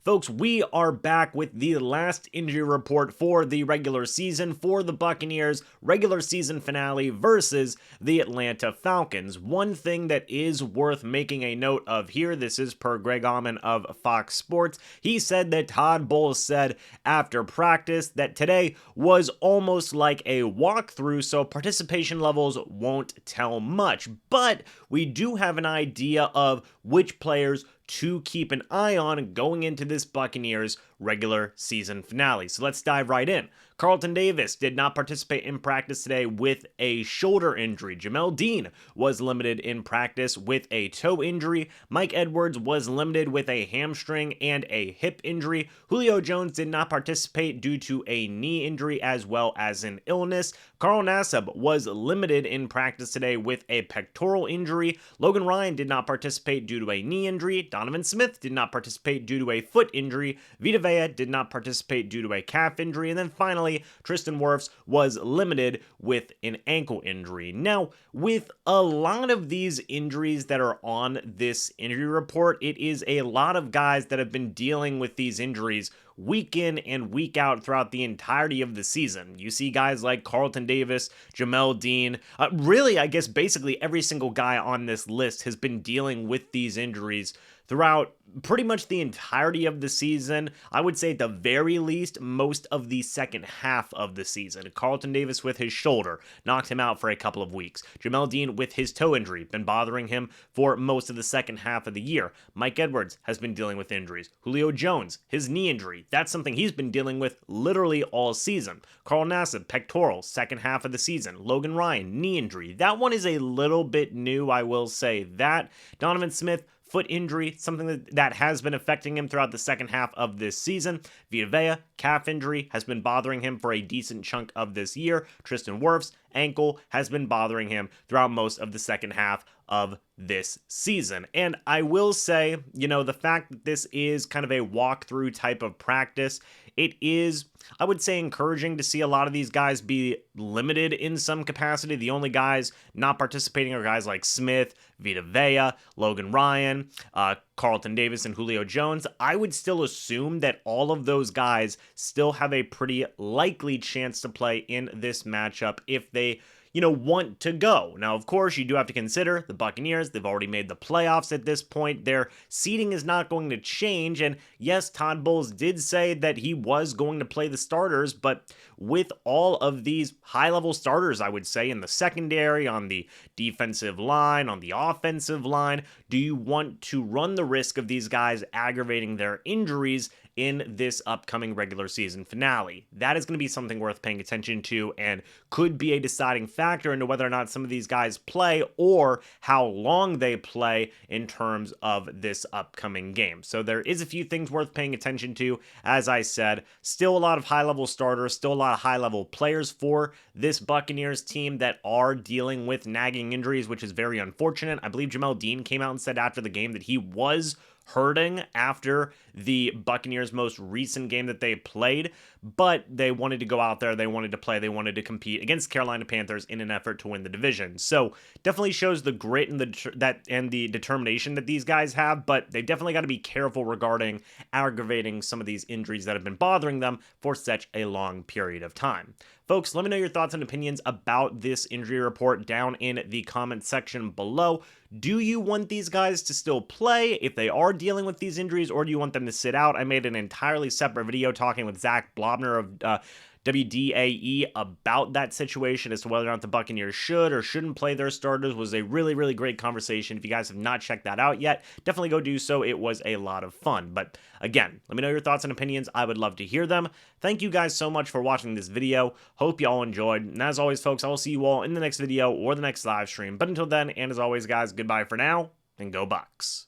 Folks, we are back with the last injury report for the regular season for the Buccaneers regular season finale versus the Atlanta Falcons. One thing that is worth making a note of here, this is per Greg Auman of Fox Sports. He said that Todd Bowles said after practice that today was almost like a walkthrough, so participation levels won't tell much, but we do have an idea of which players to keep an eye on going into this Buccaneers regular season finale. So let's dive right in. Carlton Davis did not participate in practice today with a shoulder injury. Jamel Dean was limited in practice with a toe injury. Mike Edwards was limited with a hamstring and a hip injury. Julio Jones did not participate due to a knee injury as well as an illness. Carl Nassib was limited in practice today with a pectoral injury. Logan Ryan did not participate due to a knee injury. Donovan Smith did not participate due to a foot injury. Vita Vea did not participate due to a calf injury. And then finally, Tristan Wirfs was limited with an ankle injury. Now, with a lot of these injuries that are on this injury report, it is a lot of guys that have been dealing with these injuries week in and week out throughout the entirety of the season. You see guys like Carlton Davis, Jamel Dean, really, I guess basically every single guy on this list has been dealing with these injuries throughout pretty much the entirety of the season. I would say at the very least, most of the second half of the season. Carlton Davis with his shoulder knocked him out for a couple of weeks. Jamel Dean with his toe injury, been bothering him for most of the second half of the year. Mike Edwards has been dealing with injuries. Julio Jones, his knee injury, that's something he's been dealing with literally all season. Carl Nassib, pectoral, second half of the season. Logan Ryan, knee injury. That one is a little bit new, I will say that. Donovan Smith, foot injury, something that has been affecting him throughout the second half of this season. Vita Vea, calf injury, has been bothering him for a decent chunk of this year. Tristan Wirfs, ankle, has been bothering him throughout most of the second half of this season. And I will say, the fact that this is kind of a walkthrough type of practice, it is, I would say, encouraging to see a lot of these guys be limited in some capacity. The only guys not participating are guys like Smith, Vita Vea, Logan Ryan, Carlton Davis, and Julio Jones. I would still assume that all of those guys still have a pretty likely chance to play in this matchup if they want to go. Now, of course, you do have to consider the Buccaneers. They've already made the playoffs at this point. Their seeding is not going to change. And yes, Todd Bowles did say that he was going to play the starters, but with all of these high-level starters, I would say, in the secondary, on the defensive line, on the offensive line, do you want to run the risk of these guys aggravating their injuries in this upcoming regular season finale? That is going to be something worth paying attention to and could be a deciding factor into whether or not some of these guys play or how long they play in terms of this upcoming game. So there is a few things worth paying attention to. As I said, still a lot of high-level starters, still a lot of high-level players for this Buccaneers team that are dealing with nagging injuries, which is very unfortunate. I believe Jamel Dean came out and said after the game that he was hurting after the Buccaneers' most recent game that they played, but they wanted to go out there, they wanted to play, they wanted to compete against Carolina Panthers in an effort to win the division. So definitely shows the grit and the determination that these guys have, but they definitely got to be careful regarding aggravating some of these injuries that have been bothering them for such a long period of time. Folks, let me know your thoughts and opinions about this injury report down in the comment section below. Do you want these guys to still play if they are dealing with these injuries, or do you want them to sit out? I made an entirely separate video talking with Zach Blobner of WDAE about that situation as to whether or not the Buccaneers should or shouldn't play their starters. It was a really, really great conversation. If you guys have not checked that out yet, definitely go do so. It was a lot of fun. But again, let me know your thoughts and opinions. I would love to hear them. Thank you guys so much for watching this video. Hope you all enjoyed. And as always, folks, I will see you all in the next video or the next live stream. But until then, and as always, guys, goodbye for now, and go Bucs.